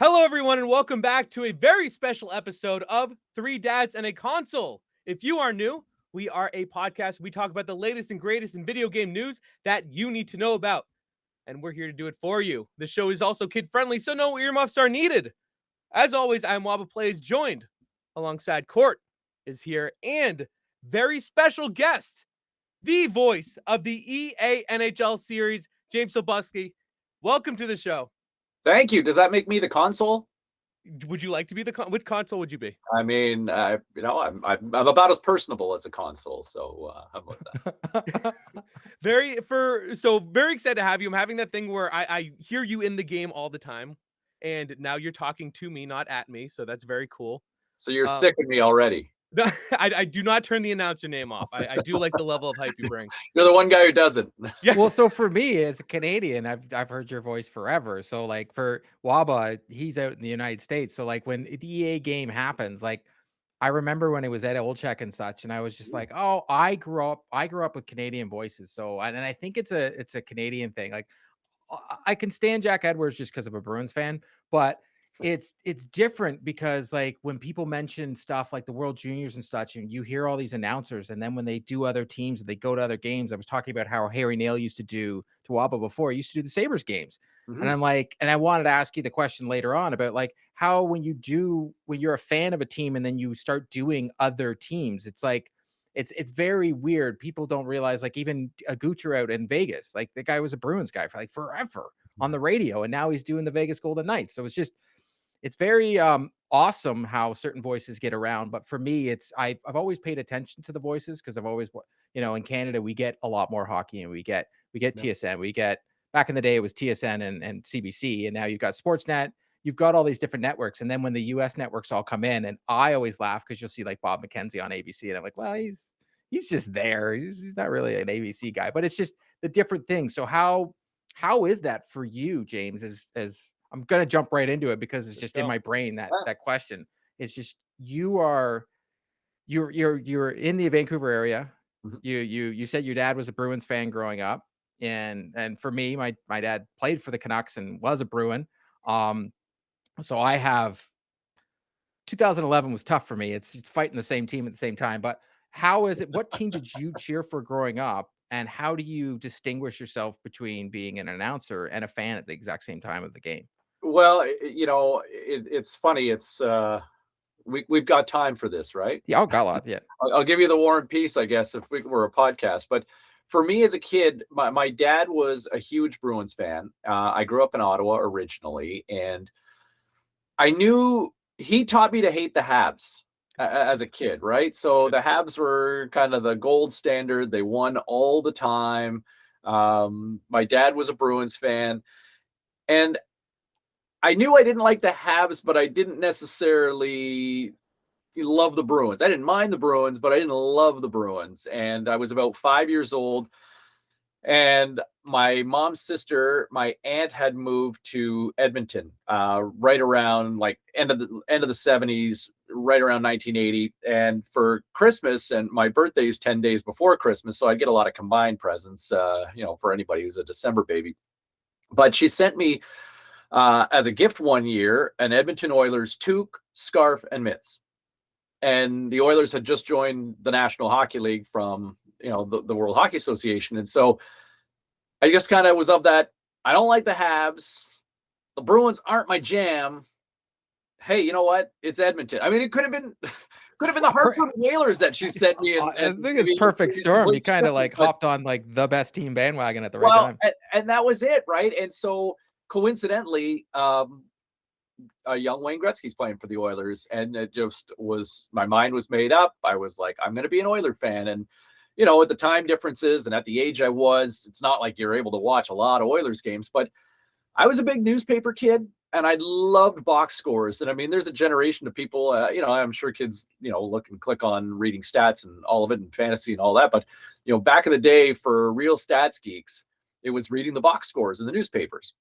Hello, everyone, and welcome back to a very special episode of Three Dads and a Console. If you are new, we are a podcast. We talk about the latest and greatest in video game news that you need to know about, and we're here to do it for you. The show is also kid-friendly, so no earmuffs are needed. As always, I'm Waba Plays, joined alongside Court is here, and very special guest, the voice of the EA NHL series, James Cybulski. Welcome to the show. Thank you. Does that make me the console? Would you like to be which console would you be? I mean, I'm about as personable as a console. So how about that? Very excited to have you. I'm having that thing where I hear you in the game all the time, and now you're talking to me, not at me. So that's very cool. So you're sick of me already. I do not turn the announcer name off. I do like the level of hype you bring. You're the one guy who doesn't. Yeah. Well, so for me as a Canadian, I've heard your voice forever. So like for Waba, he's out in the United States. So like when the EA game happens, like I remember when it was at Old Check and such, and I was just like, oh, I grew up with Canadian voices. So and I think it's a Canadian thing. Like I can stand Jack Edwards just because I'm a Bruins fan, but it's different because like when people mention stuff like the World Juniors and such, and you hear all these announcers, and then when they do other teams and they go to other games, I was talking about how Harry Nail used to do to Waba before. He used to do the Sabres games. And I'm like, and I wanted to ask you the question later on about like how when you're a fan of a team and then you start doing other teams, it's like it's very weird. People don't realize like even a Gucci out in Vegas, like the guy was a Bruins guy for like forever on the radio, and now he's doing the Vegas Golden Knights. So it's very awesome how certain voices get around. But for me, I've always paid attention to the voices because I've always, in Canada, we get a lot more hockey, and we get TSN. We get, back in the day, it was TSN and CBC, and now you've got Sportsnet. You've got all these different networks. And then when the US networks all come in, and I always laugh because you'll see like Bob McKenzie on ABC, and I'm like, well, he's just there. He's not really an ABC guy, but it's just the different things. So how is that for you, James, as I'm going to jump right into it because it's just in my brain, that question. It's just, you're in the Vancouver area. Mm-hmm. You said your dad was a Bruins fan growing up. And for me, my dad played for the Canucks and was a Bruin. So I have 2011 was tough for me. It's fighting the same team at the same time, but how is it? What team did you cheer for growing up? And how do you distinguish yourself between being an announcer and a fan at the exact same time of the game? Well, it's funny. It's we've got time for this, right? Yeah, got a lot. Yeah, I'll give you the War and Peace, I guess, if we were a podcast. But for me as a kid, my dad was a huge Bruins fan. I grew up in Ottawa originally, and I knew he taught me to hate the Habs as a kid, right? So the Habs were kind of the gold standard. They won all the time. My dad was a Bruins fan, and I knew I didn't like the Habs, but I didn't necessarily love the Bruins. I didn't mind the Bruins, but I didn't love the Bruins. And I was about 5 years old, and my mom's sister, my aunt, had moved to Edmonton right around like end of the 70s, right around 1980. And for Christmas, and my birthday is 10 days before Christmas, so I get a lot of combined presents, for anybody who's a December baby. But she sent me as a gift one year an Edmonton Oilers toque, scarf, and mitts. And the Oilers had just joined the National Hockey League from the World Hockey Association. And so I just kind of was of that, I don't like the Habs. The Bruins aren't my jam. Hey, you know what? It's Edmonton. I mean, it could have been the Hartford Whalers that she sent me. I think it's perfect storm. You kind of like hopped on like the best team bandwagon at the right time. And that was it, right? And so coincidentally, a young Wayne Gretzky's playing for the Oilers, and it just was, my mind was made up. I was like, I'm going to be an Oiler fan. And, at the time differences and at the age I was, it's not like you're able to watch a lot of Oilers games, but I was a big newspaper kid, and I loved box scores. And I mean, there's a generation of people, I'm sure kids, look and click on reading stats and all of it and fantasy and all that. But, back in the day, for real stats geeks, it was reading the box scores in the newspapers.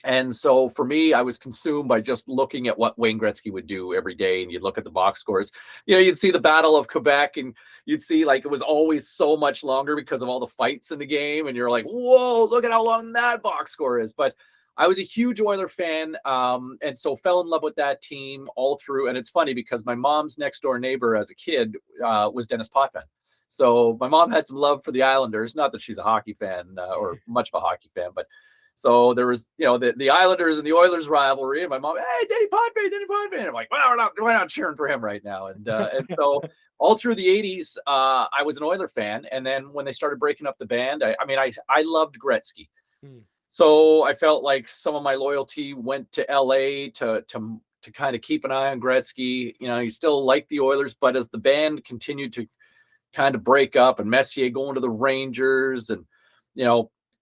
And so for me, I was consumed by just looking at what Wayne Gretzky would do every day. And you'd look at the box scores, you'd see the Battle of Quebec, and you'd see like it was always so much longer because of all the fights in the game. And you're like, whoa, look at how long that box score is. But I was a huge Oiler fan, and so fell in love with that team all through. And it's funny because my mom's next door neighbor as a kid was Dennis Potvin. So my mom had some love for the Islanders. Not that she's a hockey fan or much of a hockey fan, but so there was, the Islanders and the Oilers rivalry. And my mom, hey, Denny Potvin, Denny Potvin. I'm like, well, we're not cheering for him right now. And so all through the 80s, I was an Oiler fan. And then when they started breaking up the band, I loved Gretzky. So I felt like some of my loyalty went to LA to kind of keep an eye on Gretzky. You still like the Oilers, but as the band continued to kind of break up and Messier going to the Rangers and,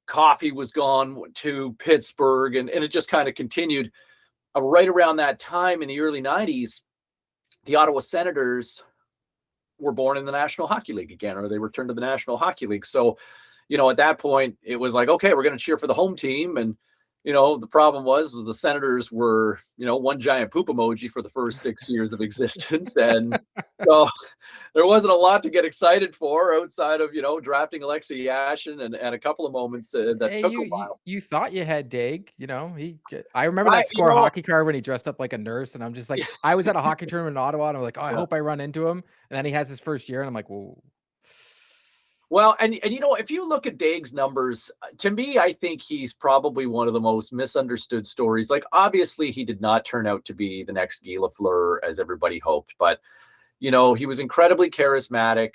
Coffey was gone to Pittsburgh and it just kind of continued. Right around that time in the early 90s, the Ottawa Senators were born in the National Hockey League again, or they returned to the National Hockey League. So, at that point, it was like, okay, we're going to cheer for the home team. And, the problem was the Senators were, one giant poop emoji for the first 6 years of existence. And so there wasn't a lot to get excited for outside of, drafting Alexei Yashin and a couple of moments that took a while. You thought you had Daigle, I remember that score hockey card when he dressed up like a nurse. And I'm just like, I was at a hockey tournament in Ottawa and I'm like, oh, I hope I run into him. And then he has his first year and I'm like, whoa. Well, and if you look at Daigle's numbers, to me, I think he's probably one of the most misunderstood stories. Like, obviously, he did not turn out to be the next Guy Lafleur as everybody hoped, but he was incredibly charismatic,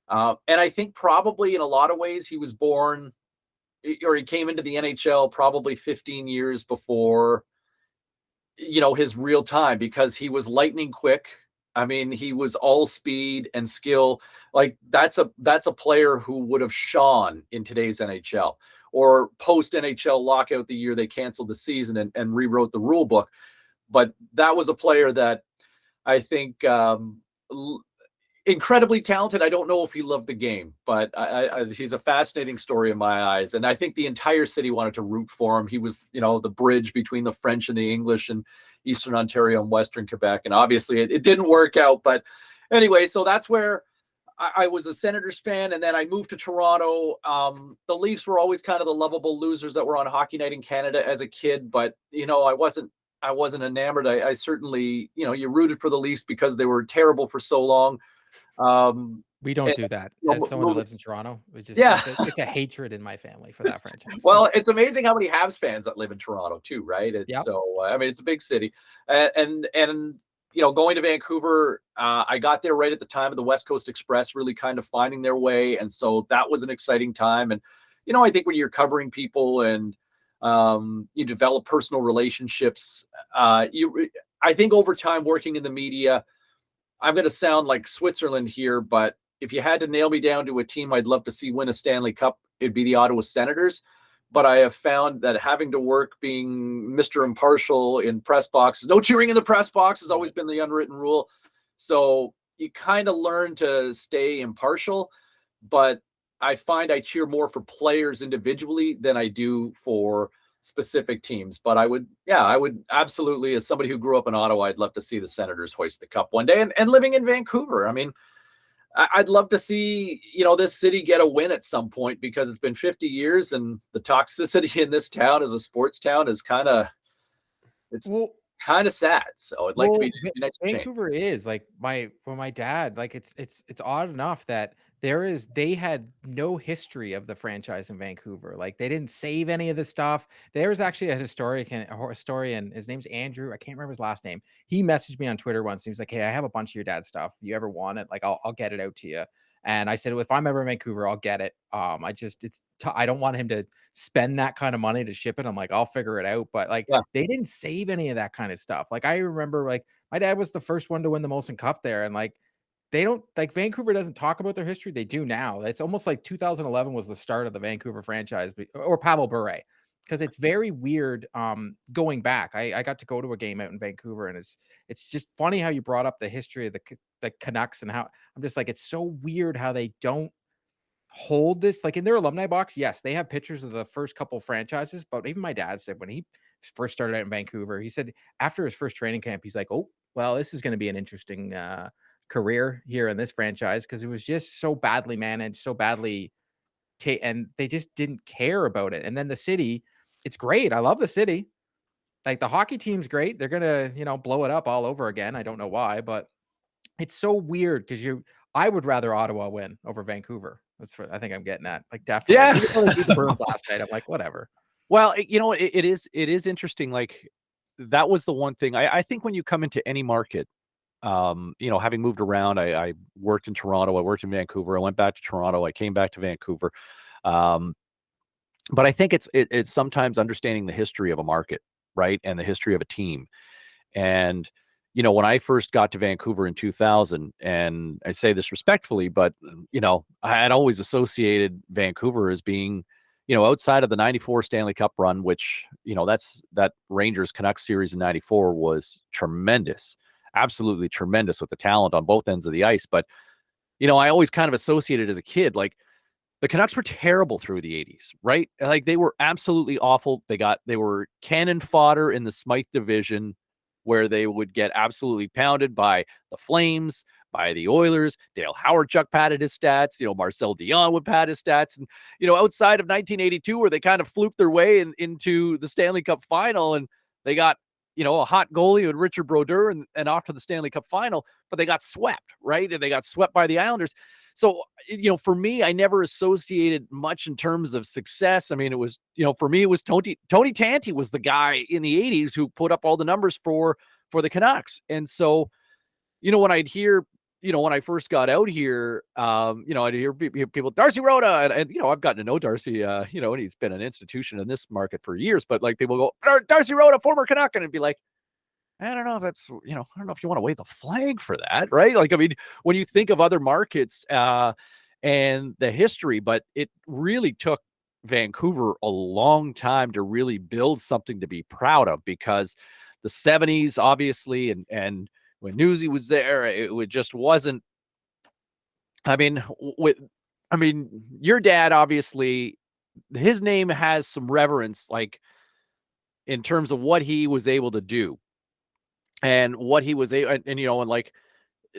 and I think probably in a lot of ways he was born, or he came into the NHL probably 15 years before his real time, because he was lightning quick. I mean, he was all speed and skill. Like that's a player who would have shone in today's NHL or post NHL lockout the year they canceled the season and rewrote the rule book. But that was a player that I think incredibly talented. I don't know if he loved the game, but he's a fascinating story in my eyes. And I think the entire city wanted to root for him. He was, the bridge between the French and the English and Eastern Ontario and Western Quebec. And obviously it didn't work out. But anyway, so that's where I was a Senators fan. And then I moved to Toronto. The Leafs were always kind of the lovable losers that were on Hockey Night in Canada as a kid. But, I wasn't enamored. I certainly, you rooted for the Leafs because they were terrible for so long. We don't do that. As someone who lives in Toronto, it's a hatred in my family for that franchise. Well, it's amazing how many Habs fans that live in Toronto too, right? So it's a big city, and going to Vancouver, I got there right at the time of the West Coast Express really kind of finding their way, and so that was an exciting time. And I think when you're covering people and you develop personal relationships, I think over time working in the media, I'm going to sound like Switzerland here, but if you had to nail me down to a team I'd love to see win a Stanley Cup, it'd be the Ottawa Senators. But I have found that having to work being Mr. Impartial in press boxes, no cheering in the press box has always been the unwritten rule. So you kind of learn to stay impartial, but I find I cheer more for players individually than I do for specific teams. But I would absolutely, as somebody who grew up in Ottawa, I'd love to see the Senators hoist the cup one day. And living in Vancouver, I mean, I'd love to see, this city get a win at some point, because it's been 50 years and the toxicity in this town as a sports town is kind of sad. So I'd like to be the next Vancouver change. is like my dad, like it's odd enough that they had no history of the franchise in Vancouver. Like they didn't save any of the stuff. There was actually a historian, his name's Andrew. I can't remember his last name. He messaged me on Twitter once. He was like, hey, I have a bunch of your dad's stuff. You ever want it? Like I'll get it out to you. And I said, well, if I'm ever in Vancouver, I'll get it. I don't want him to spend that kind of money to ship it. I'm like, I'll figure it out. But they didn't save any of that kind of stuff. Like I remember, like my dad was the first one to win the Molson Cup there, and like they don't, like Vancouver doesn't talk about their history. They do now. It's almost like 2011 was the start of the Vancouver franchise, or Pavel Bure, because it's very weird. Going back, I got to go to a game out in Vancouver, and it's just funny how you brought up the history of the Canucks, and how I'm just like, it's so weird how they don't hold this, like in their alumni box. Yes, they have pictures of the first couple franchises, but even my dad said when he first started out in Vancouver, he said after his first training camp, he's like, oh, well, this is going to be an interesting career here in this franchise, because it was just so badly managed, so badly and they just didn't care about it. And then the city, It's great. I love the city. Like the hockey team's great. They're gonna, blow it up all over again. I don't know why, but it's so weird because I would rather Ottawa win over Vancouver. That's what I think I'm getting at. Like definitely. Yeah. Even though they beat the Bruins last night, I'm like, whatever. Well, it is interesting. Like that was the one thing I think when you come into any market, having moved around, I worked in Toronto, I worked in Vancouver, I went back to Toronto, I came back to Vancouver. But I think it's sometimes understanding the history of a market, right? And the history of a team. And, when I first got to Vancouver in 2000, and I say this respectfully, but, I had always associated Vancouver as being, outside of the 94 Stanley Cup run, which, that Rangers Canucks series in 94 was tremendous, absolutely tremendous with the talent on both ends of the ice. But, I always kind of associated as a kid, like, the Canucks were terrible through the 80s, right? Like they were absolutely awful. They were cannon fodder in the Smythe division where they would get absolutely pounded by the Flames, by the Oilers. Dale Howardchuk padded his stats. Marcel Dion would pad his stats. And, outside of 1982, where they kind of fluked their way into the Stanley Cup final and they got, a hot goalie with Richard Brodeur and off to the Stanley Cup final, but they got swept, right? And they got swept by the Islanders. So, for me, I never associated much in terms of success. I mean, it was, for me, it was Tony Tanti was the guy in the 80s who put up all the numbers for the Canucks. And so, when I'd hear, when I first got out here, I'd hear people, Darcy Rhoda, and I've gotten to know Darcy, and he's been an institution in this market for years, but like people go, Darcy Rhoda, former Canuck, and it'd be like, I don't know if that's, I don't know if you want to wave the flag for that, right? Like, I mean, when you think of other markets and the history, but it really took Vancouver a long time to really build something to be proud of, because the 70s, obviously, and when Newsy was there, it just wasn't, I mean, your dad, obviously, his name has some reverence, like in terms of what he was able to do. And what he was able, and like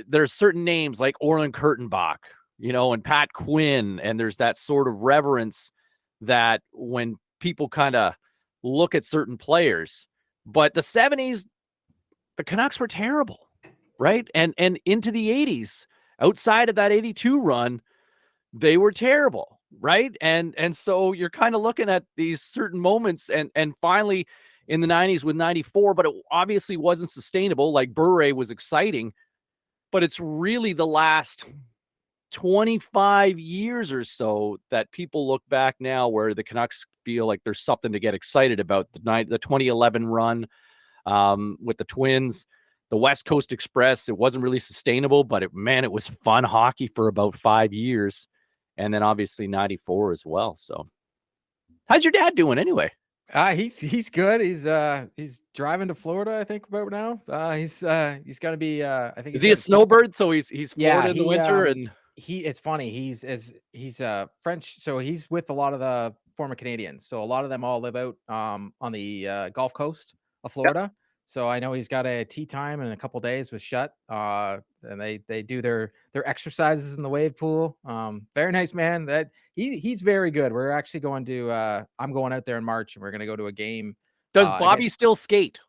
there's certain names like Orland Kurtenbach, and Pat Quinn, and there's that sort of reverence that when people kind of look at certain players. But the 70s, the Canucks were terrible, right? And into the 80s, outside of that 82 run, they were terrible, right? And so you're kind of looking at these certain moments, and finally in the 90s with 94, but it obviously wasn't sustainable. Like Bure was exciting, but it's really the last 25 years or so that people look back now where the Canucks feel like there's something to get excited about. The 2011 run with the Twins, the West Coast Express, it wasn't really sustainable, but it was fun hockey for about 5 years. And then obviously 94 as well. So how's your dad doing anyway? He's good. He's driving to Florida, I think, about now. He's gonna be I think is he a snowbird? So he's Florida in the winter, and it's funny. He's French, so he's with a lot of the former Canadians. So a lot of them all live out on the Gulf Coast of Florida. Yep. So I know he's got a tea time in a couple days with Shutt. And they do their exercises in the wave pool. Very nice man. That he's very good. We're actually going to I'm going out there in March, and we're going to go to a game. Does Bobby still skate?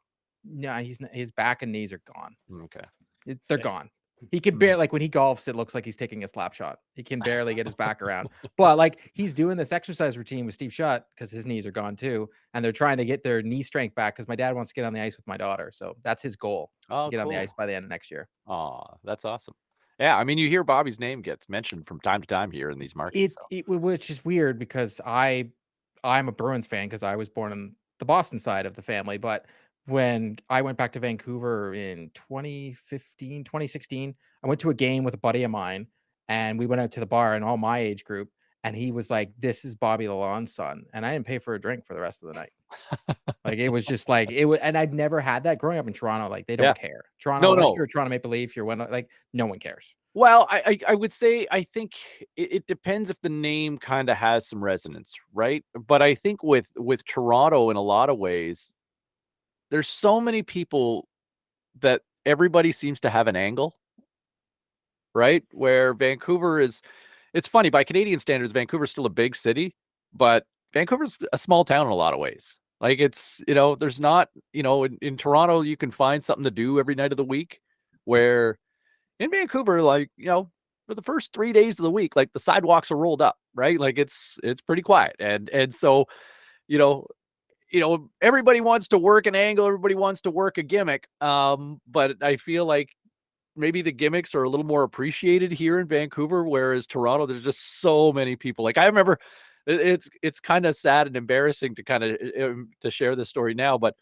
No, his back and knees are gone. Okay. They're gone. He can barely, like when he golfs, it looks like he's taking a slap shot. He can barely get his back around. But like he's doing this exercise routine with Steve Shutt because his knees are gone too. And they're trying to get their knee strength back because my dad wants to get on the ice with my daughter. So that's his goal. To get on the ice by the end of next year. Oh, that's awesome. Yeah, I mean, you hear Bobby's name gets mentioned from time to time here in these markets. Which is weird because I'm a Bruins fan because I was born in the Boston side of the family. But when I went back to Vancouver in 2016, I went to a game with a buddy of mine, and we went out to the bar and all my age group. And he was like, "This is Bobby Lalonde's son," and I didn't pay for a drink for the rest of the night. Like it was just like it was, and I'd never had that growing up in Toronto. Like they don't care. Toronto, unless you're a Toronto Maple Leaf, like no one cares. Well, I would say I think it depends if the name kind of has some resonance, right? But I think with Toronto, in a lot of ways, there's so many people that everybody seems to have an angle, right? Where Vancouver is, it's funny, by Canadian standards, Vancouver's still a big city, but Vancouver's a small town in a lot of ways, Like it's, there's not, in Toronto, you can find something to do every night of the week, where in Vancouver, like, for the first 3 days of the week, like the sidewalks are rolled up, right? Like it's pretty quiet. And so, you know, everybody wants to work an angle, everybody wants to work a gimmick. But I feel like maybe the gimmicks are a little more appreciated here in Vancouver, whereas Toronto, there's just so many people. Like I remember it's kind of sad and embarrassing to kind of to share this story now, but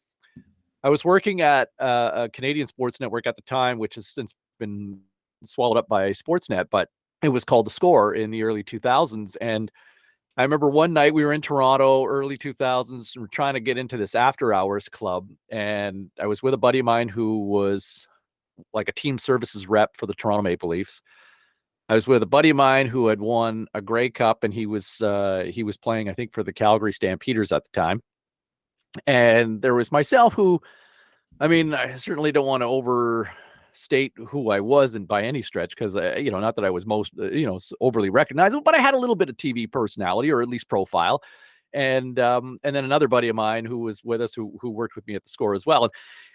I was working at a Canadian sports network at the time, which has since been swallowed up by Sportsnet, but it was called The Score in the early 2000s. And I remember one night we were in Toronto, early 2000s, and we're trying to get into this after hours club. And I was with a buddy of mine who was like a team services rep for the Toronto Maple Leafs. I was with a buddy of mine who had won a Grey Cup, and he was playing, I think, for the Calgary Stampeders at the time. And there was myself who, I mean, I certainly don't want to overstate who I wasn't by any stretch, because, not that I was most, overly recognizable, but I had a little bit of TV personality, or at least profile. And then another buddy of mine who was with us, who worked with me at The Score as well. And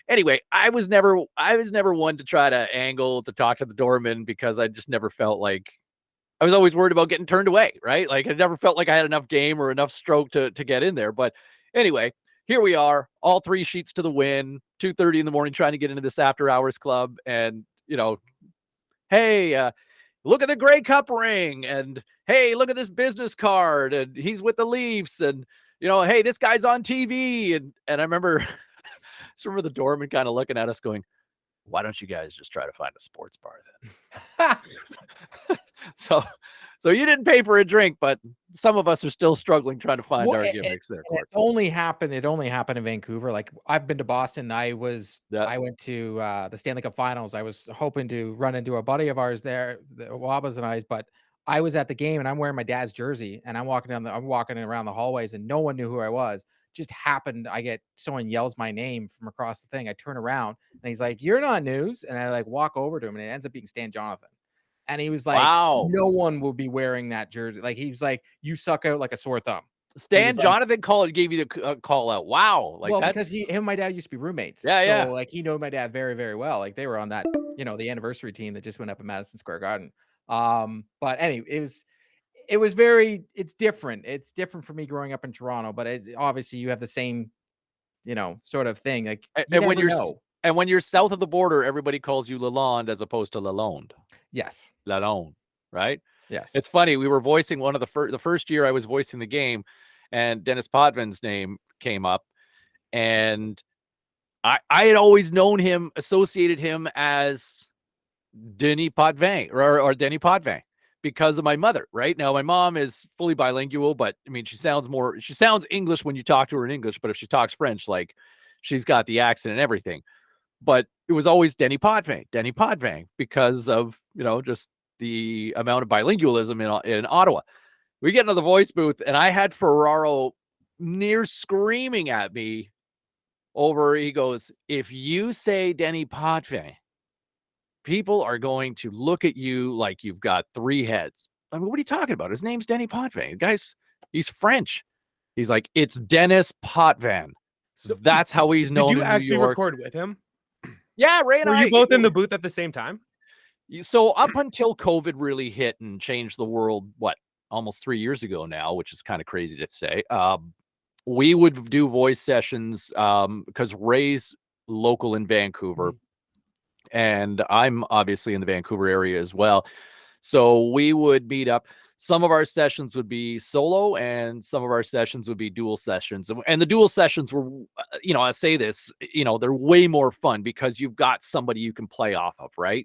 anyway, I was never one to try to angle to talk to the doorman, because I just never felt like, I was always worried about getting turned away, right? Like I never felt like I had enough game or enough stroke to get in there. But anyway, here we are, all 3 sheets to the wind, 2:30 in the morning, trying to get into this after hours club. And, hey, look at the Grey Cup ring, and hey, look at this business card, and he's with the Leafs, and, hey, this guy's on TV. And I remember, the doorman kind of looking at us going, why don't you guys just try to find a sports bar then? So you didn't pay for a drink, but some of us are still struggling trying to find our gimmicks there. It only happened in Vancouver. Like I've been to Boston. I went to the Stanley Cup Finals. I was hoping to run into a buddy of ours there, the Wabas and I, but I was at the game and I'm wearing my dad's jersey, and I'm walking around the hallways, and no one knew who I was. Just happened, someone yells my name from across the thing. I turn around and he's like, "You're not news." And I walk over to him, and it ends up being Stan Jonathan. And he was like, wow, no one will be wearing that jersey. Like, he was like, you suck out like a sore thumb. Stan Jonathan gave you the call out. Wow. Like, well, because him and my dad used to be roommates. Yeah. So like he knew my dad very, very well. Like they were on that, the anniversary team that just went up in Madison Square Garden. But anyway, it's different. It's different for me growing up in Toronto, but obviously you have the same, sort of thing. Like, and when you're south of the border, everybody calls you Lalonde as opposed to Lalonde. Yes. Lalonde, right? Yes. It's funny. We were voicing one of the first year I was voicing the game, and Dennis Potvin's name came up, and I had always known him, associated him as Denis Potvin or Denny Potvin, because of my mother. Right now, my mom is fully bilingual, but I mean, she sounds English when you talk to her in English, but if she talks French, like she's got the accent and everything. But it was always Denny Potvin, because of, just the amount of bilingualism in Ottawa. We get into the voice booth, and I had Ferraro near screaming at me over. He goes, "If you say Denny Potvin, people are going to look at you like you've got 3 heads." I mean, what are you talking about? His name's Denny Potvin. Guys, he's French. He's like, "It's Dennis Potvin." So that's how he's known. Did you in actually New York. record with him? Yeah, Ray and Were you both in the booth at the same time? So up until COVID really hit and changed the world, almost 3 years ago now, which is kind of crazy to say, we would do voice sessions because Ray's local in Vancouver, and I'm obviously in the Vancouver area as well. So we would meet up. Some of our sessions would be solo, and some of our sessions would be dual sessions. And the dual sessions were, I say this, they're way more fun because you've got somebody you can play off of, right?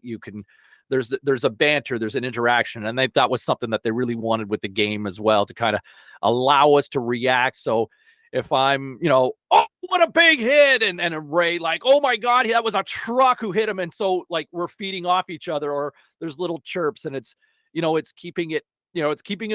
There's a banter, there's an interaction. And that was something that they really wanted with the game as well, to kind of allow us to react. So if I'm, oh, what a big hit. And a Ray, like, oh my God, that was a truck who hit him. And so like we're feeding off each other, or there's little chirps, and it's keeping it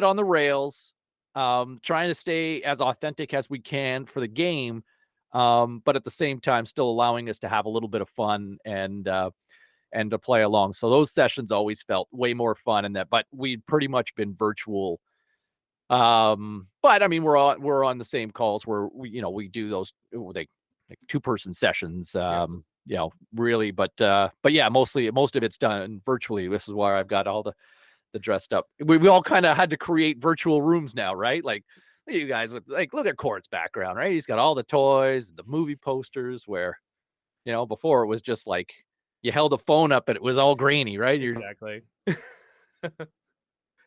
on the rails, trying to stay as authentic as we can for the game, but at the same time still allowing us to have a little bit of fun and to play along. So those sessions always felt way more fun, but we'd pretty much been virtual But I mean, we're on the same calls where we do those like 2-person sessions. Really, but yeah, most of it's done virtually. This is why I've got all the dressed up. We all kind of had to create virtual rooms now, right? Like you guys with look at Court's background, right? He's got all the toys, the movie posters. Where before it was just like you held a phone up and it was all grainy, right? Exactly.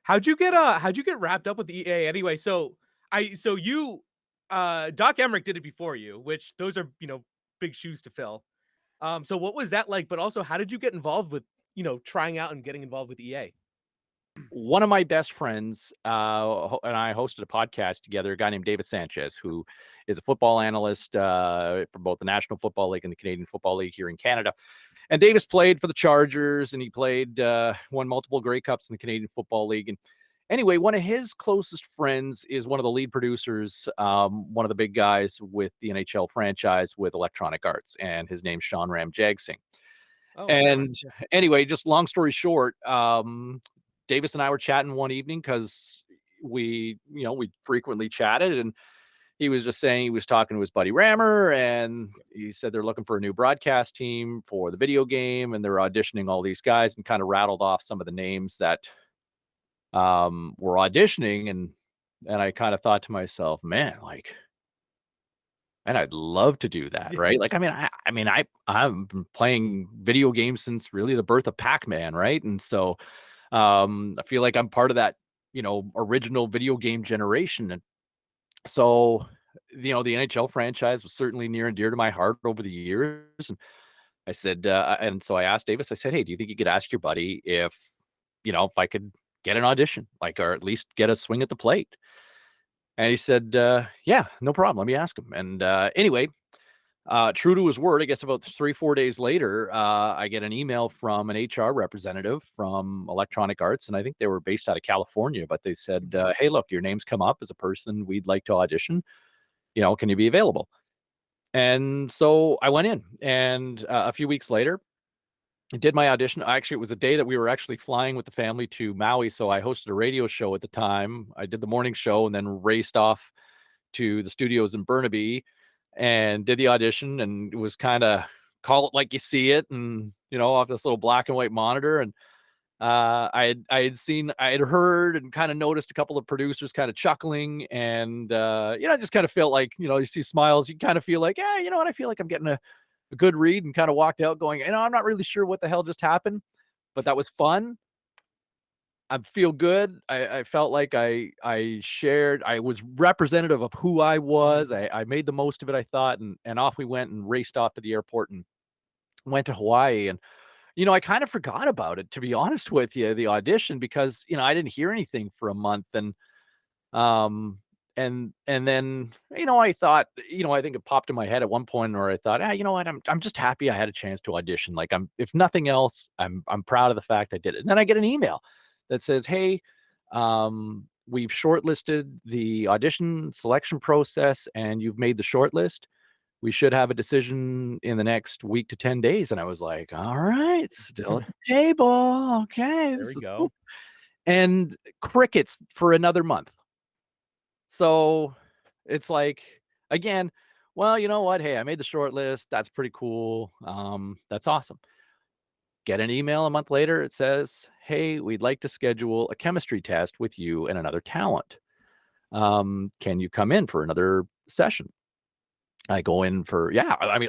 How'd you get wrapped up with EA anyway? So you Doc Emmerich did it before you, which those are, big shoes to fill. So what was that like? But also, how did you get involved with, trying out and getting involved with EA? One of my best friends and I hosted a podcast together, a guy named David Sanchez, who is a football analyst for both the National Football League and the Canadian Football League here in Canada. And Davis played for the Chargers, and he won multiple Grey Cups in the Canadian Football League. And anyway, one of his closest friends is one of the lead producers, one of the big guys with the NHL franchise with Electronic Arts, and his name's Sean Ram Jagsing. Oh, And anyway, just long story short, Davis and I were chatting one evening because we frequently chatted, and he was just saying he was talking to his buddy Rammer, and he said they're looking for a new broadcast team for the video game, and they're auditioning all these guys, and kind of rattled off some of the names that were auditioning, and I kind of thought to myself, man, and I'd love to do that, right? Like, I've been playing video games since really the birth of Pac-Man, right? And so I feel like I'm part of that, original video game generation. And so, the NHL franchise was certainly near and dear to my heart over the years. And I said, and so I asked Davis, I said, hey, do you think you could ask your buddy if I could get an audition, or at least get a swing at the plate? And he said, yeah, no problem. Let me ask him. And anyway, true to his word, I guess about 3-4 days later, I get an email from an HR representative from Electronic Arts, and I think they were based out of California, but they said, hey, look, your name's come up as a person we'd like to audition. Can you be available? And so I went in, and a few weeks later, I did my audition. Actually, it was a day that we were actually flying with the family to Maui, so I hosted a radio show at the time. I did the morning show and then raced off to the studios in Burnaby and did the audition, and it was kind of call it like you see it, and off this little black and white monitor. And I had heard and kind of noticed a couple of producers kind of chuckling, and I just kind of felt like, you see smiles, you kind of feel like, yeah, I feel like I'm getting a good read, and kind of walked out going, I'm not really sure what the hell just happened, but that was fun. I feel good. I felt like I was representative of who I was. I made the most of it, I thought, and off we went, and raced off to the airport and went to Hawaii. And, I kind of forgot about it, to be honest with you, the audition, because, I didn't hear anything for a month. And, and then, I thought, I think it popped in my head at one point where I thought, you know what, I'm just happy I had a chance to audition. Like, if nothing else, I'm proud of the fact I did it. And then I get an email that says, hey, we've shortlisted the audition selection process, and you've made the shortlist. We should have a decision in the next week to 10 days. And I was like, all right, still at the table. Okay. There we go. Cool. And crickets for another month. So it's like, again, well, you know what? Hey, I made the shortlist. That's pretty cool. That's awesome. Get an email a month later. It says, hey, we'd like to schedule a chemistry test with you and another talent. Can you come in for another session? I go in for,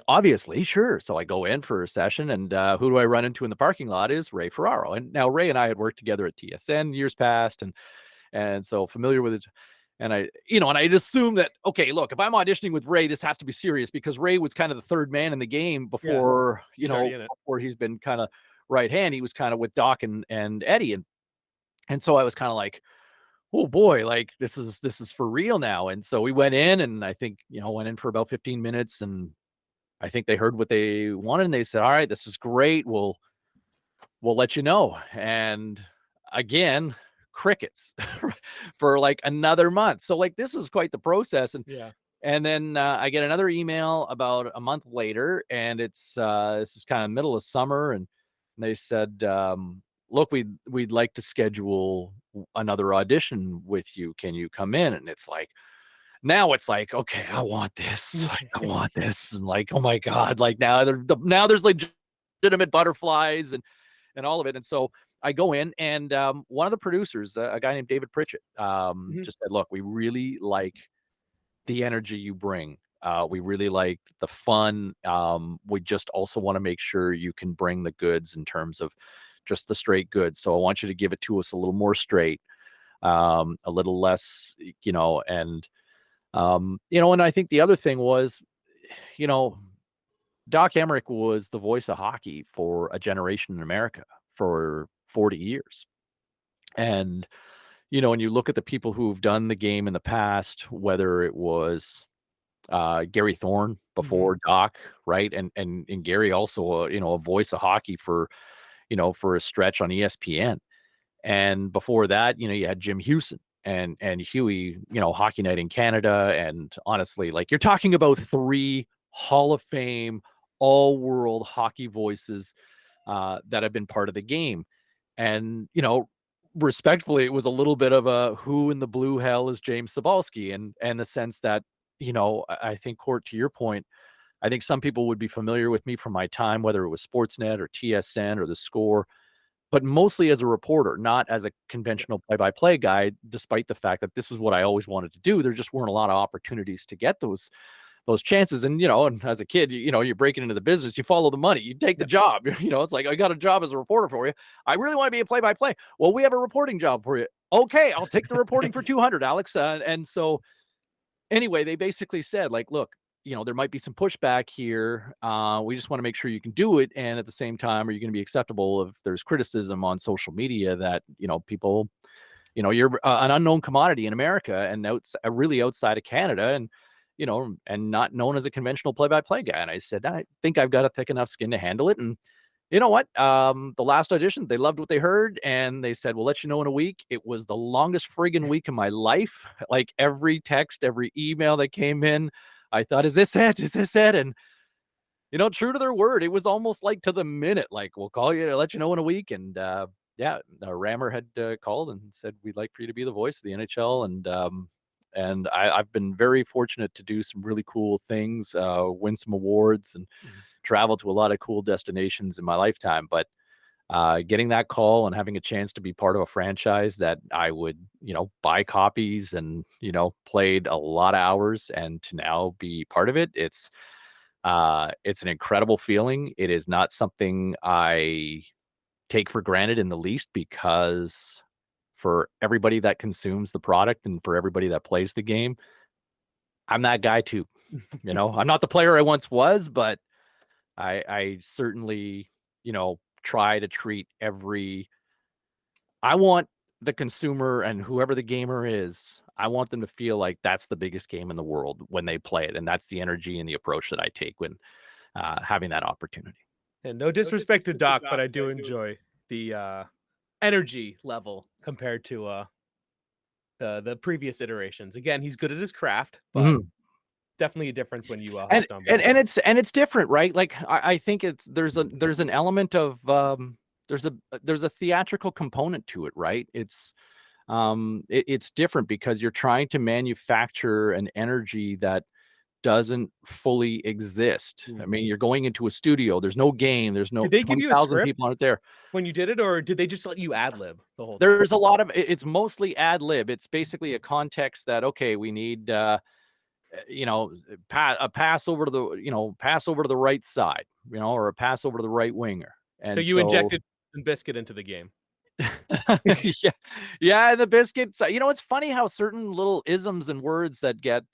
obviously, sure. So I go in for a session, and who do I run into in the parking lot is Ray Ferraro. And now Ray and I had worked together at TSN years past, and so familiar with it. And I'd assume that, okay, look, if I'm auditioning with Ray, this has to be serious, because Ray was kind of the third man in the game before, before he's been kind of right hand. He was kind of with Doc and Eddie. And so I was kind of like, oh boy, like this is for real now. And so we went in, and I think, went in for about 15 minutes, and I think they heard what they wanted, and they said, all right, this is great. We'll let you know. And again, crickets for like another month. So like, this is quite the process. And then I get another email about a month later, and it's this is kind of middle of summer, and they said, look, we'd like to schedule another audition with you. Can you come in? And it's like, now it's like, okay, I want this. Like, I want this. And like, oh my God, like now there's legitimate butterflies and all of it. And so I go in, and one of the producers, a guy named David Pritchett, just said, look, we really like the energy you bring. We really like the fun. We just also want to make sure you can bring the goods in terms of just the straight goods. So I want you to give it to us a little more straight, a little less, and and I think the other thing was, Doc Emmerich was the voice of hockey for a generation in America for 40 years. And, when you look at the people who've done the game in the past, whether it was Gary Thorne before Doc, right? And Gary also, a voice of hockey for a stretch on ESPN. And before that, you had Jim Hewson and Huey, Hockey Night in Canada. And honestly, like, you're talking about 3 Hall of Fame, all-world hockey voices that have been part of the game. And, respectfully, it was a little bit of a who in the blue hell is James Cybulski, and the sense that, I think, Court, to your point, I think some people would be familiar with me from my time, whether it was Sportsnet or TSN or The Score, but mostly as a reporter, not as a conventional play-by-play guy, despite the fact that this is what I always wanted to do. There just weren't a lot of opportunities to get those chances. And, and as a kid, you're breaking into the business, you follow the money, you take the job, it's like, I got a job as a reporter for you. I really want to be a play-by-play. Well, we have a reporting job for you. Okay, I'll take the reporting for 200, Alex. And so anyway, they basically said, like, look, there might be some pushback here. We just want to make sure you can do it. And at the same time, are you going to be acceptable if there's criticism on social media that, people, you're an unknown commodity in America and really outside of Canada, and, and not known as a conventional play-by-play guy. And I said, I think I've got a thick enough skin to handle it. And you know what? The last audition, they loved what they heard, and they said, we'll let you know in a week. It was the longest friggin' week of my life. Like, every text, every email that came in, I thought, is this it? Is this it? And, true to their word, it was almost like to the minute, like, we'll call you to let you know in a week. And Rammer had called and said, we'd like for you to be the voice of the NHL. And I've been very fortunate to do some really cool things, win some awards, and travel to a lot of cool destinations in my lifetime. But getting that call and having a chance to be part of a franchise that I would, buy copies and, played a lot of hours, and to now be part of it, it's an incredible feeling. It is not something I take for granted in the least, because for everybody that consumes the product and for everybody that plays the game, I'm that guy too. I'm not the player I once was, but I certainly, try to treat I want the consumer and whoever the gamer is, I want them to feel like that's the biggest game in the world when they play it. And that's the energy and the approach that I take when having that opportunity. And no disrespect to Doc, but I do enjoy the energy level compared to the previous iterations. Again, he's good at his craft, but definitely a difference when you hopped on board. And it's different, right? Like, I think there's an element of there's a theatrical component to it, right? It's different because you're trying to manufacture an energy that doesn't fully exist. I mean, you're going into a studio. There's no game. There's no 20,000 people aren't there when you did it, or did they just let you ad lib the whole time? There's a lot of it's mostly ad lib. It's basically a context that, okay, we need a pass over to the right side, or a pass over to the right winger. And so you injected Biscuit into the game. yeah, the Biscuits. It's funny how certain little isms and words that get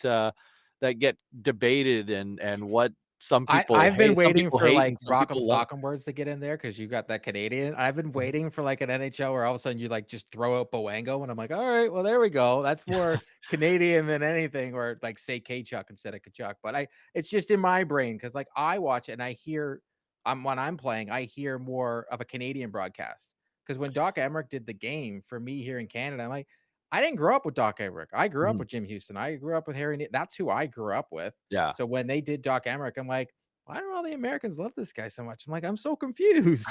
debated and what some people I've been waiting for hate, like Rock'em Sock'em words to get in there because you got that Canadian. I've been waiting for like an NHL where all of a sudden you like just throw out Bowango, and I'm like, all right, well, there we go. That's more Canadian than anything, or like say Kachuk instead of Kachuk. But it's just in my brain because like I watch it and I hear when I'm playing, I hear more of a Canadian broadcast. Because when Doc Emmerich did the game for me here in Canada, I'm like, I didn't grow up with Doc Emmerich. I grew up with Jim Houston. I grew up with Harry. That's who I grew up with. Yeah. So when they did Doc Emmerich, I'm like, why do all the Americans love this guy so much? I'm like, I'm so confused.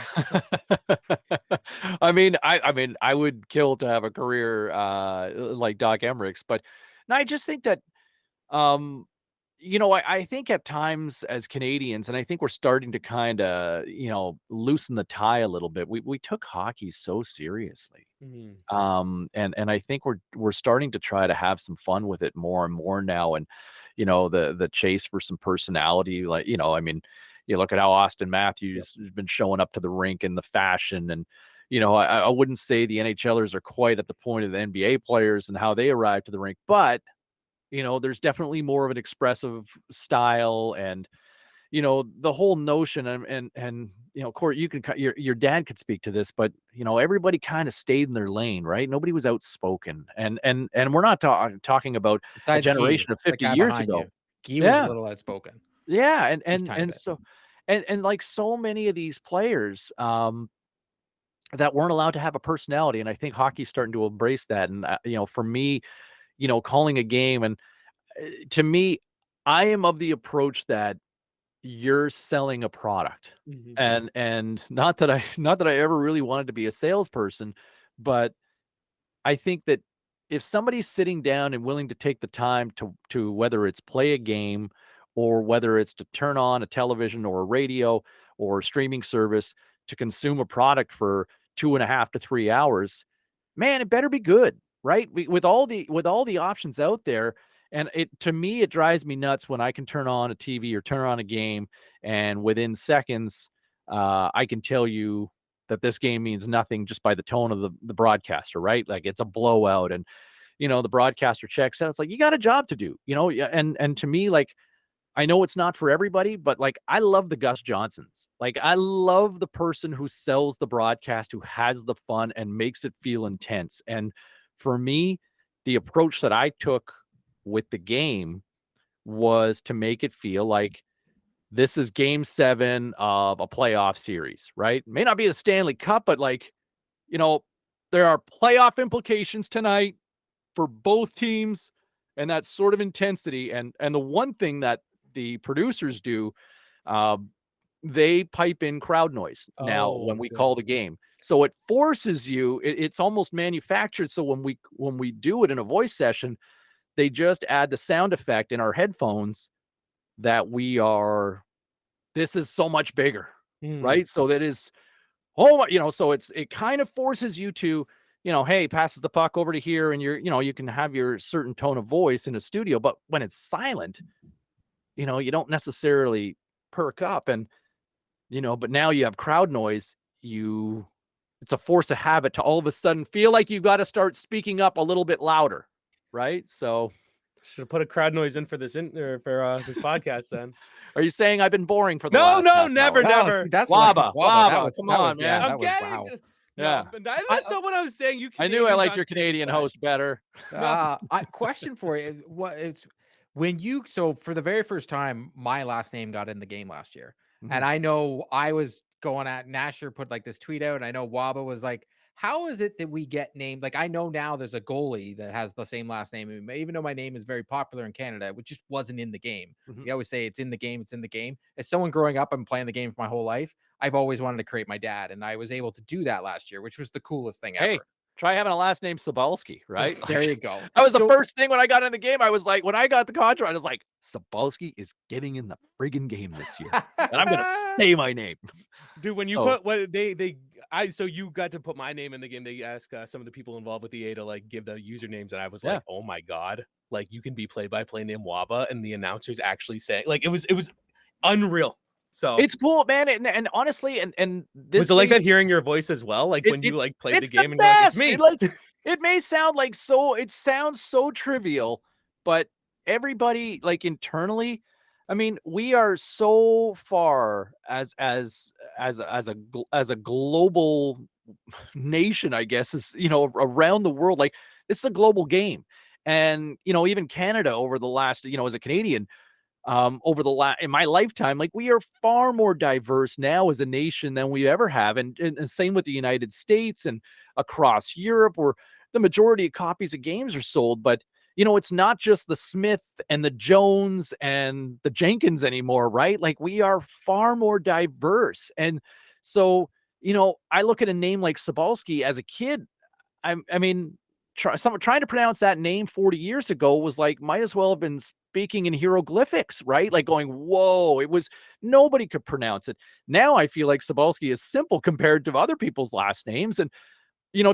I mean, I would kill to have a career like Doc Emmerich's, but no, I just think that I think at times as Canadians, and I think we're starting to kind of, loosen the tie a little bit. We took hockey so seriously. Mhm. And I think we're starting to try to have some fun with it more and more now. And, the chase for some personality, like, I mean, you look at how Austin Matthews has been showing up to the rink and the fashion. And, I wouldn't say the NHLers are quite at the point of the NBA players and how they arrive to the rink, but there's definitely more of an expressive style and, the whole notion and Court, you can your dad could speak to this, but everybody kind of stayed in their lane, right? Nobody was outspoken, and we're not talking about a Besides Guy, generation of the 50 guy years behind ago. you. Guy was a Yeah, little outspoken. yeah, Just tiny bit. so and like so many of these players, that weren't allowed to have a personality, and I think hockey's starting to embrace that. And for me, calling a game, and to me, I am of the approach that you're selling a product. Mhm. And not that I ever really wanted to be a salesperson, but I think that if somebody's sitting down and willing to take the time to whether it's play a game or whether it's to turn on a television or a radio or a streaming service to consume a product for 2.5 to 3 hours, man, it better be good, right? With all the options out there, and to me, it drives me nuts when I can turn on a TV or turn on a game, and within seconds, I can tell you that this game means nothing just by the tone of the broadcaster, right? Like it's a blowout, and the broadcaster checks out. It's like you got a job to do, yeah. And to me, like I know it's not for everybody, but like I love the Gus Johnsons. Like I love the person who sells the broadcast, who has the fun and makes it feel intense. And for me, the approach that I took with the game was to make it feel like this is game 7 of a playoff series, right? It may not be the Stanley Cup, but like, there are playoff implications tonight for both teams and that sort of intensity. And the one thing that the producers do, they pipe in crowd noise now when we call the game. So it forces you, it's almost manufactured. So when we do it in a voice session, they just add the sound effect in our headphones that this is so much bigger, right? So that is, so it kind of forces you to, hey, passes the puck over to here, and you can have your certain tone of voice in a studio, but when it's silent, you don't necessarily perk up. And, but now you have crowd noise, it's a force of habit to all of a sudden feel like you got to start speaking up a little bit louder. Right. So should have put a crowd noise in for this this podcast then. Are you saying I've been boring for the No, last half never, hour? never. See, that's Waba, that was, come that on, was, man. Yeah, I'm that was, getting. wow. Yeah. No, that's not what I was saying. I knew I liked your Canadian host better. Question for you: so for the very first time, my last name got in the game last year, and I know I was going at Nasher put like this tweet out, and I know Waba was like, "How is it that we get named?" Like I know now there's a goalie that has the same last name, even though my name is very popular in Canada, which just wasn't in the game. We always say it's in the game, it's in the game. As someone growing up and playing the game for my whole life, I've always wanted to create my dad, and I was able to do that last year, which was the coolest thing ever. Hey, try having a last name Cybulski, right? There you go. That was the first thing when I got in the game. I was like, when I got the contract, I was like, Cybulski is getting in the friggin' game this year, and I'm gonna say my name, dude. When you put so you got to put my name in the game. They ask some of the people involved with the EA to like give the usernames, and I was like, oh my god, like you can be play-by-play name Waba, and the announcers actually saying like it was unreal. So it's cool, man. And honestly, and this was it like that hearing your voice as well, like when you like played the game and you're like, it's me. It may sound like it sounds so trivial, but everybody like internally, I mean, we are so far as a global nation, I guess, is around the world. Like this is a global game, and even Canada over the last, as a Canadian, in my lifetime, like we are far more diverse now as a nation than we ever have, and same with the United States and across Europe, where the majority of copies of games are sold. But it's not just the Smith and the Jones and the Jenkins anymore, right? Like we are far more diverse. And so, I look at a name like Cybulski as a kid. I mean, trying to pronounce that name 40 years ago was like, might as well have been speaking in hieroglyphics, right? Like going, whoa, nobody could pronounce it. Now I feel like Cybulski is simple compared to other people's last names. And,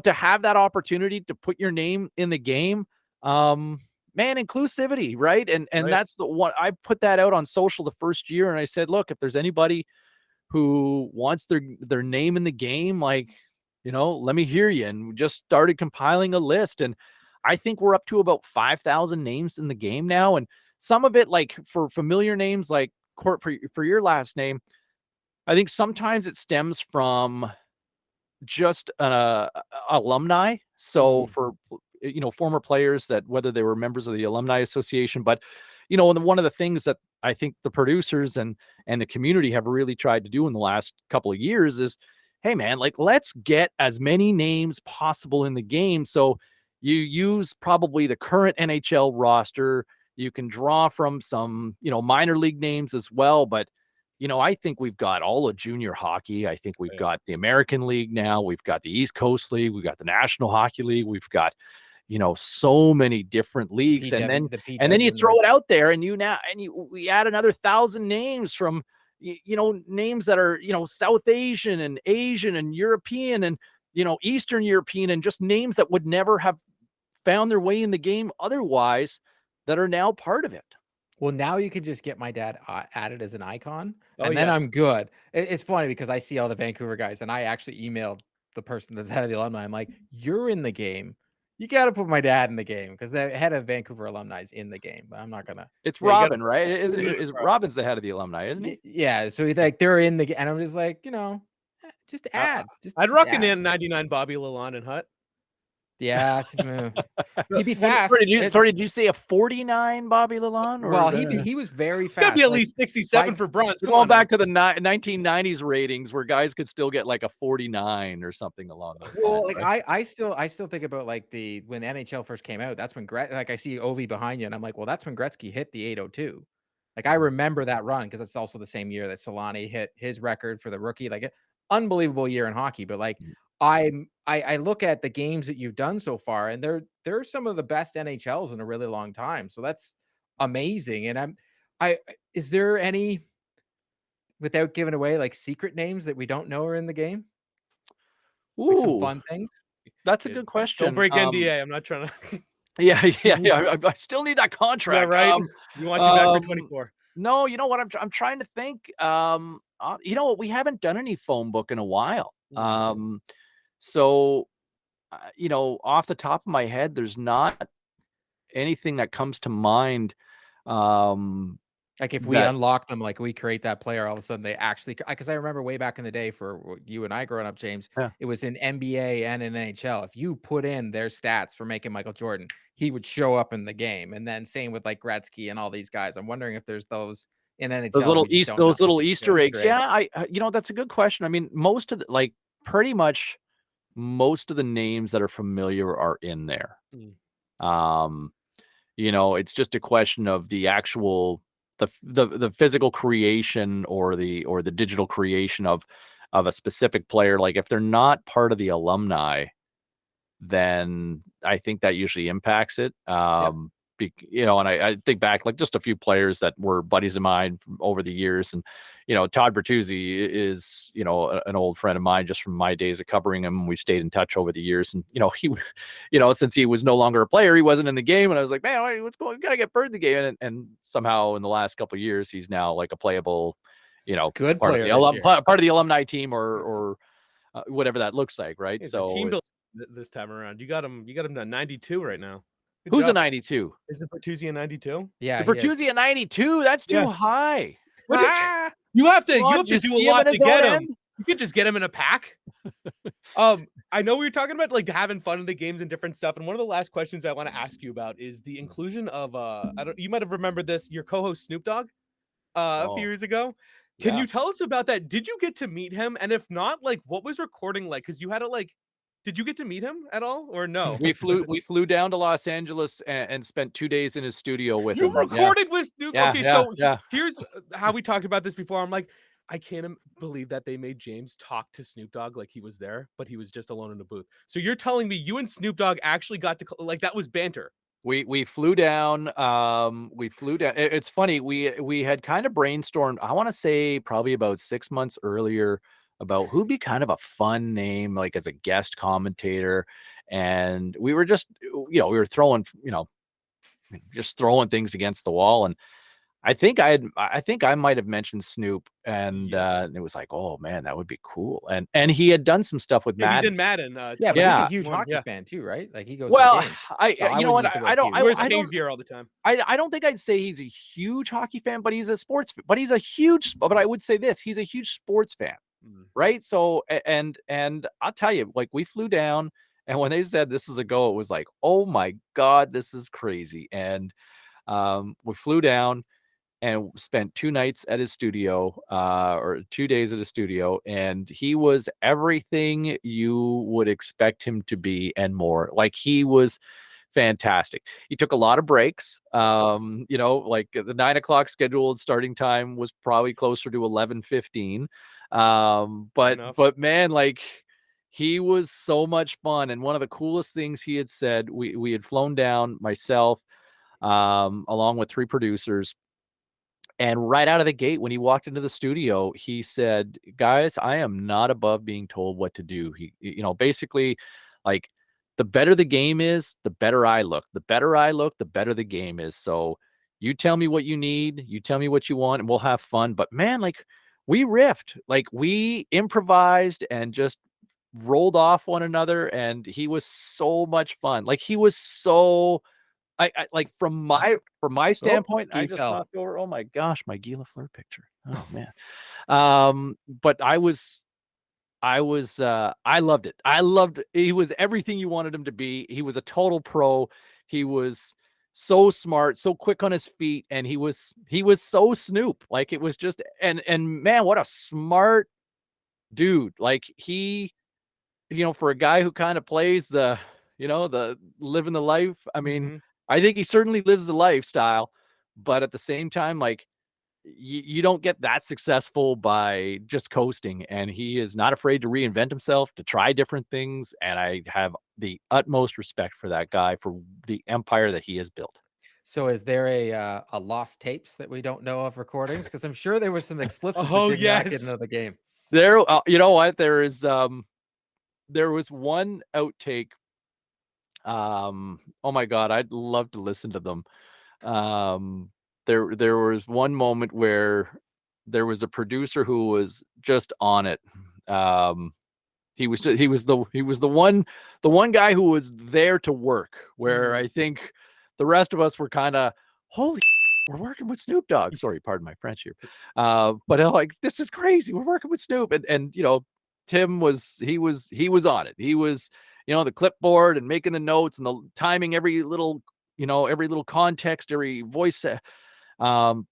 to have that opportunity to put your name in the game, man, inclusivity, right? And Right. that's the one. I put that out on social the first year, and I said, look, if there's anybody who wants their name in the game, like, let me hear you. And we just started compiling a list, and I think we're up to about 5,000 names in the game now. And some of it, like for familiar names, like Court, for your last name, I think sometimes it stems from just alumni. So for former players that, whether they were members of the alumni association, but and one of the things that I think the producers and the community have really tried to do in the last couple of years is, hey man, like let's get as many names possible in the game. So you use probably the current NHL roster. You can draw from some minor league names as well, but I think we've got all of junior hockey. I think we've got the American League now. We've got the East Coast League. We've got the National Hockey League. We've got, so many different leagues. And then you throw it out there, and we add another 1,000 names from, names that are, South Asian and Asian and European and, Eastern European, and just names that would never have found their way in the game otherwise that are now part of it. Well, now you can just get my dad added as an icon, Oh, and then yes. I'm good. It's funny because I see all the Vancouver guys, and I actually emailed the person that's head of the alumni. I'm like, you're in the game. You got to put my dad in the game because the head of Vancouver alumni is in the game. But I'm not gonna. It's Yeah, you Robin, gotta- right? Is Robin's the head of the alumni, isn't he? Yeah, so he's like, they're in the game, and I'm just like, just add. I'd just reckon add. in 99 Bobby Lalonde and Hut. Yeah, he'd be fast. Did you say a 49 Bobby Lalonde? Well, he was very It's gotta fast. be at like, least 67 by- for bronze. We're Come going on now. back to the 1990s ratings where guys could still get like a 49 or something along those Well, lines. like right? I still think about like when NHL first came out. That's when I see Ovi behind you, and I'm like, well, that's when Gretzky hit the 802. Like I remember that run because it's also the same year that Solani hit his record for the rookie. Like unbelievable year in hockey. But like I look at the games that you've done so far, and they're some of the best NHLs in a really long time. So that's amazing. And is there any, without giving away, like secret names that we don't know are in the game? Like some Ooh, fun things. that's a good question. Don't break NDA. I'm not trying to. Yeah. I still need that contract. Yeah, right. You want you back for 24. No, you know what? I'm trying to think. We haven't done any phone book in a while. So, off the top of my head, there's not anything that comes to mind. Like if we unlock them, like we create that player, all of a sudden they actually, because I remember way back in the day for you and I growing up, James, Yeah. it was in NBA and in NHL. If you put in their stats for making Michael Jordan, he would show up in the game. And then same with like Gretzky and all these guys. I'm wondering if there's those in NHL. those little we just don't know. little Easter Yeah, eggs. Yeah, that's a good question. I mean, pretty much most of the names that are familiar are in there. It's just a question of the actual the physical creation or the digital creation of a specific player. Like if they're not part of the alumni, then I think that usually impacts it. And I think back like just a few players that were buddies of mine over the years, and Todd Bertuzzi is an old friend of mine just from my days of covering him. We've stayed in touch over the years, and he since he was no longer a player, he wasn't in the game, and I was like, man, what's going? We gotta get Bird in the game, and somehow in the last couple of years, he's now like a playable, good part player of the alumni team or whatever that looks like, right? It's So a team building this time around. You got him to 92 right now. Good who's job. a 92? Is it Bertuzzi a 92? Yeah. The Bertuzzi a 92? That's too high. You have to Come on, do you a see him lot at to his own get him. end? You could just get him in a pack. I know we were talking about like having fun in the games and different stuff, and one of the last questions I want to ask you about is the inclusion of you might have remembered this, your co-host Snoop Dogg a few years ago. Can you tell us about that? Did you get to meet him? And if not, like what was recording like? Because you had to Did you get to meet him at all, or no? We flew down to Los Angeles and spent 2 days in his studio with him. You recorded with Snoop. Yeah, Okay, yeah, so yeah. here's how we talked about this before. I'm like, I can't believe that they made James talk to Snoop Dogg like he was there, but he was just alone in the booth. So you're telling me you and Snoop Dogg actually got to like that was banter? We flew down. It's funny. We had kind of brainstormed. I want to say probably about 6 months earlier about who'd be kind of a fun name, like as a guest commentator. And we were just, we were throwing, just throwing things against the wall. And I think I might have mentioned Snoop, and it was like, oh man, that would be cool. And he had done some stuff with Yeah, he's Madden. in Madden. Yeah, but he's Yeah. a huge hockey Yeah. fan too, right? Like he goes Well, to games. you know what? wouldn't use the I word don't. huge. He wears I Kings don't. gear all the time. I don't think I'd say he's a huge hockey fan, but he's a sports. But he's a huge. But I would say this: he's a huge sports fan, right? So and I'll tell you, like we flew down, and when they said this is a go, it was like, oh my god, this is crazy. And we flew down and spent 2 nights at his studio, or 2 days at his studio, and he was everything you would expect him to be and more. Like he was fantastic. He took a lot of breaks. Like the 9 o'clock scheduled starting time was probably closer to 11:15. enough. But man, like he was so much fun. And one of the coolest things he had said, we had flown down, myself, along with 3 producers. And right out of the gate, when he walked into the studio, he said, guys, I am not above being told what to do. He, basically like the better the game is, the better I look. The better I look, the better the game is. So you tell me what you need, you tell me what you want, and we'll have fun. But man, like we riffed, like we improvised and just rolled off one another. And he was so much fun. Like he was so, I like from my standpoint, I he just fell. knocked over. Oh my gosh, my Gila Fleur picture. Oh man. But I loved it. He was everything you wanted him to be. He was a total pro. He was so smart, so quick on his feet, and he was so Snoop. Like it was just and man, what a smart dude. Like he, for a guy who kind of plays the living the life. I mean, I think he certainly lives the lifestyle, but at the same time, like you don't get that successful by just coasting. And he is not afraid to reinvent himself, to try different things. And I have the utmost respect for that guy, for the empire that he has built. So is there a lost tapes that we don't know of recordings? Because I'm sure there were some explicits Oh, that did not get yes. into the game. There, you know what? There was one outtake. Oh my God, I'd love to listen to them. There was one moment where there was a producer who was just on it. He was the one guy who was there to work, where I think the rest of us were kind of, holy, we're working with Snoop Dogg. Sorry, pardon my French here. But I'm like, this is crazy. We're working with Snoop. And Tim was on it. He was, the clipboard and making the notes and the timing, every little context, every voice. And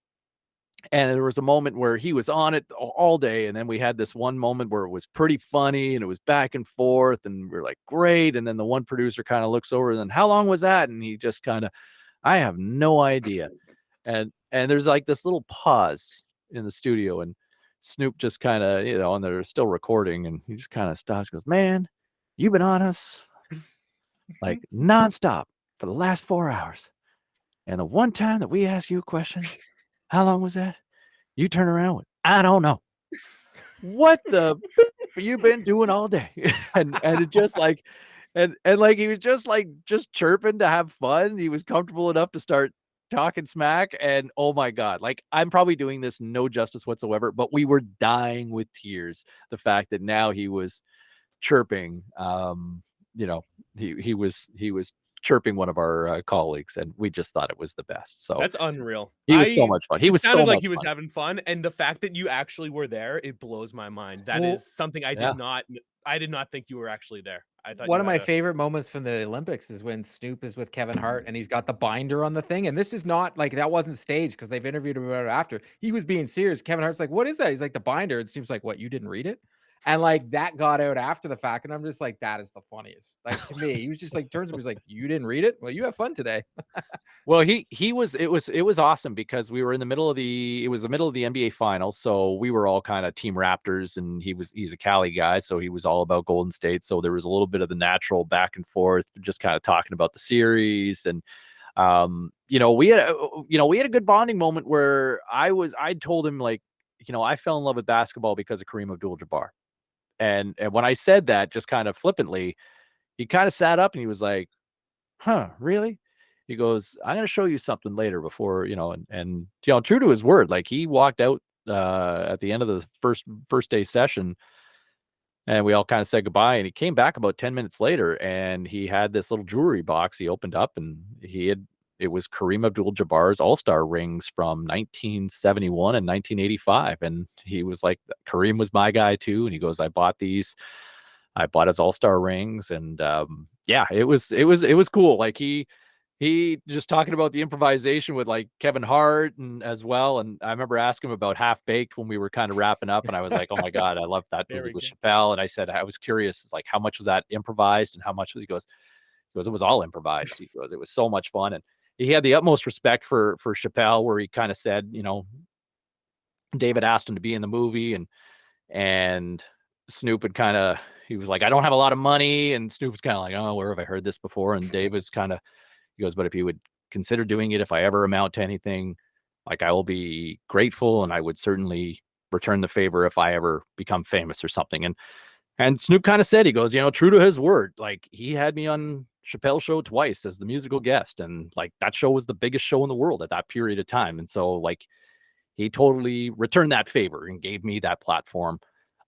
there was a moment where he was on it all day. And then we had this one moment where it was pretty funny and it was back and forth and we're like, great. And then the one producer kind of looks over and then, how long was that? And he just kind of, I have no idea. And there's like this little pause in the studio and Snoop just kind of, and they're still recording and he just kind of stops, goes, man, you've been on us like nonstop for the last 4 hours. And the one time that we asked you a question, how long was that? You turn around with, I don't know. What the you've been doing all day? and it just like, and like he was just like just chirping to have fun. He was comfortable enough to start talking smack. And oh my God, like I'm probably doing this no justice whatsoever, but we were dying with tears. The fact that now he was chirping, he was chirping one of our colleagues, and we just thought it was the best. So That's unreal. he was so much fun. He was sounded so like much he was fun. having fun, and the fact that you actually were there, it blows my mind. That is something I did not think you were actually there. I thought one of my favorite moments from the Olympics is when Snoop is with Kevin Hart and he's got the binder on the thing. And this is not like that wasn't staged because they've interviewed him about it after. He was being serious. Kevin Hart's like, what is that? He's like, the binder. And Snoop's like, what? You didn't read it? And like that got out after the fact, and I'm just like, that is the funniest. Like to me, he was just like turns to me, he's like, you didn't read it? Well, you have fun today. Well, it was awesome because we were in the middle of the NBA finals, so we were all kind of Team Raptors, and he's a Cali guy, so he was all about Golden State. So there was a little bit of the natural back and forth, just kind of talking about the series, and we had a good bonding moment where I told him, like, I fell in love with basketball because of Kareem Abdul-Jabbar, and when I said that just kind of flippantly, he kind of sat up and he was like, "Huh, really?" He goes, "I'm gonna show you something later before, and true to his word, like he walked out at the end of the first day session, and we all kind of said goodbye, and he came back about 10 minutes later, and he had this little jewelry box he opened up, and it was Kareem Abdul-Jabbar's All-Star rings from 1971 and 1985, and he was like, Kareem was my guy too, and he goes, I bought his All-Star rings, and yeah, it was cool. Like he just talking about the improvisation with like Kevin Hart and as well. And I remember asking him about Half Baked when we were kind of wrapping up, and I was like, oh my God, I love that movie with Chappelle. And I said, I was curious, it's like, how much was that improvised and how much was, he goes, it was all improvised. He goes, it was so much fun. And he had the utmost respect for Chappelle, where he kind of said, David asked him to be in the movie, and Snoop had he was like, I don't have a lot of money. And Snoop was kind of like, oh, where have I heard this before? And David's he goes, but if you would consider doing it, if I ever amount to anything, like, I will be grateful, and I would certainly return the favor if I ever become famous or something. And Snoop kind of said, he goes, true to his word, like, he had me on Chappelle's show twice as the musical guest. And like, that show was the biggest show in the world at that period of time. And so like, he totally returned that favor and gave me that platform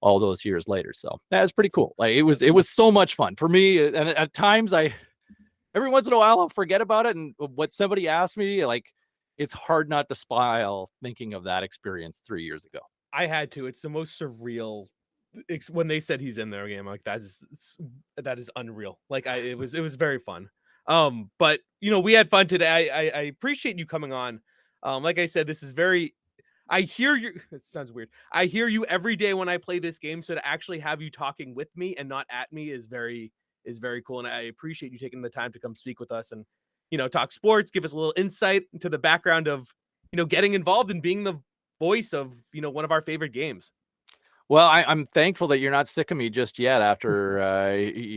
all those years later. So that was pretty cool. Like, it was so much fun for me. And at times every once in a while I'll forget about it. And what somebody asked me, like, it's hard not to smile thinking of that experience 3 years ago. I had to. It's the most surreal. When they said he's in their game, like, that is unreal. Like, it was very fun. But we had fun today. I appreciate you coming on. Like I said, this is very. I hear you. It sounds weird. I hear you every day when I play this game. So to actually have you talking with me and not at me is very cool. And I appreciate you taking the time to come speak with us and, talk sports, give us a little insight into the background of, getting involved and being the voice of, one of our favorite games. Well, I'm thankful that you're not sick of me just yet after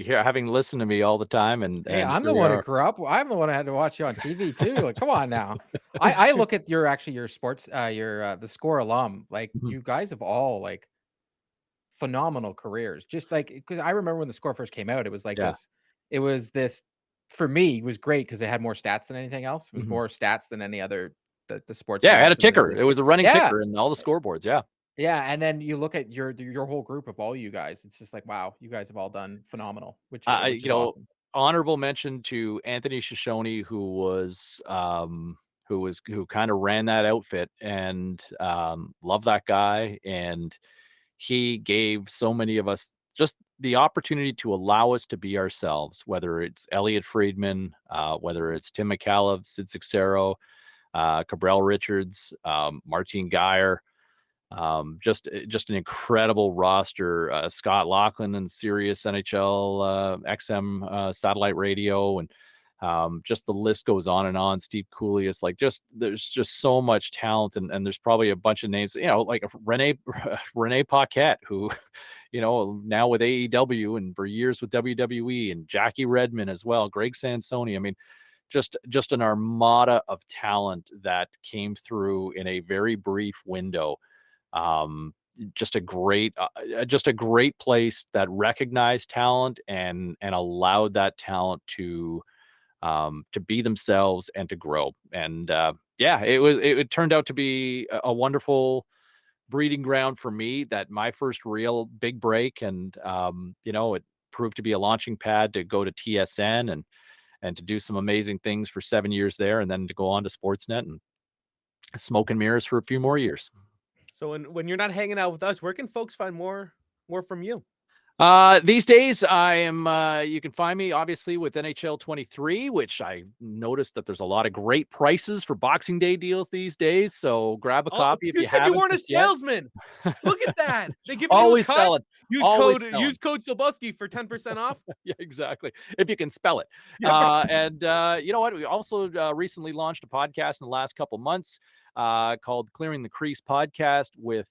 having listened to me all the time. And I'm the one who grew up. I'm the one who had to watch you on TV too. Like, come on now. I look at your sports, the Score alum. Like, you guys have all like phenomenal careers. Just like, because I remember when the Score first came out, it was like this. It was this, for me, it was great because it had more stats than anything else. It was more stats than any other the sports. Yeah, it had a ticker. It was a running ticker in all the scoreboards. Yeah. Yeah, and then you look at your whole group of all you guys. It's just like, wow, you guys have all done phenomenal. Which is awesome. Honorable mention to Anthony Shoshone, who kind of ran that outfit, and love that guy. And he gave so many of us just the opportunity to allow us to be ourselves, whether it's Elliot Friedman, whether it's Tim McCallum, Sid Sixero, Cabral Richards, Martin Geyer. Just an incredible roster. Scott Laughlin and Sirius NHL XM satellite radio, and just the list goes on and on. Steve Coolius, like, there's just so much talent, and there's probably a bunch of names, like Renee Paquette, who, now with AEW and for years with WWE, and Jackie Redmond as well, Greg Sansoni. I mean, just an armada of talent that came through in a very brief window. Just a great place that recognized talent and allowed that talent to be themselves and to grow. And it turned out to be a wonderful breeding ground for me. That my first real big break, and it proved to be a launching pad to go to TSN and to do some amazing things for 7 years there, and then to go on to Sportsnet and smoke and mirrors for a few more years. So when you're not hanging out with us, where can folks find more from you? These days I am, you can find me obviously with NHL 23, which I noticed that there's a lot of great prices for Boxing Day deals these days. So grab a Oh, copy if you you said you haven't weren't a just yet. salesman. Look at that. They giving you a Always cut. selling. Always selling. Use code Cybulski for 10% off. Yeah, exactly. If you can spell it. Yeah. You know what? We also recently launched a podcast in the last couple months called Clearing the Crease podcast with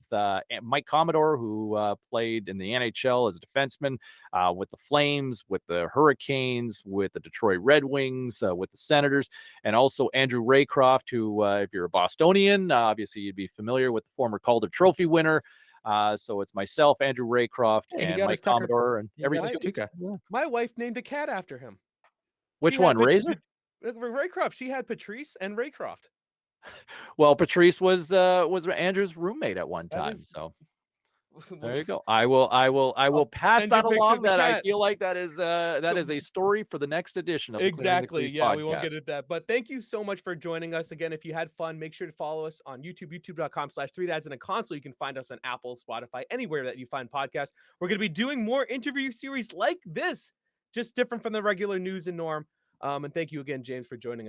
Mike Commodore, who played in the NHL as a defenseman with the Flames, with the Hurricanes, with the Detroit Red Wings, with the Senators, and also Andrew Raycroft, who, if you're a Bostonian, obviously you'd be familiar with the former Calder Trophy winner. So it's myself, Andrew Raycroft, Hey, he and got Mike his Tucker. Commodore, and He every got his 2 weeks. Tuca. Yeah. My wife named a cat after him. Which She had one, Razor? Raycroft. She had Patrice and Raycroft. Well, Patrice was Andrew's roommate at one That time. is- So there you go. I will pass send you a that picture along. of the That I cat. feel like that is a story for the next edition of the Clearing the Exactly. Crease Yeah, we won't podcast. get into that. But thank you so much for joining us again. If you had fun, make sure to follow us on YouTube, youtube.com/3dads-and-a-console. You can find us on Apple, Spotify, anywhere that you find podcasts. We're going to be doing more interview series like this, just different from the regular news and norm. And thank you again, James, for joining us.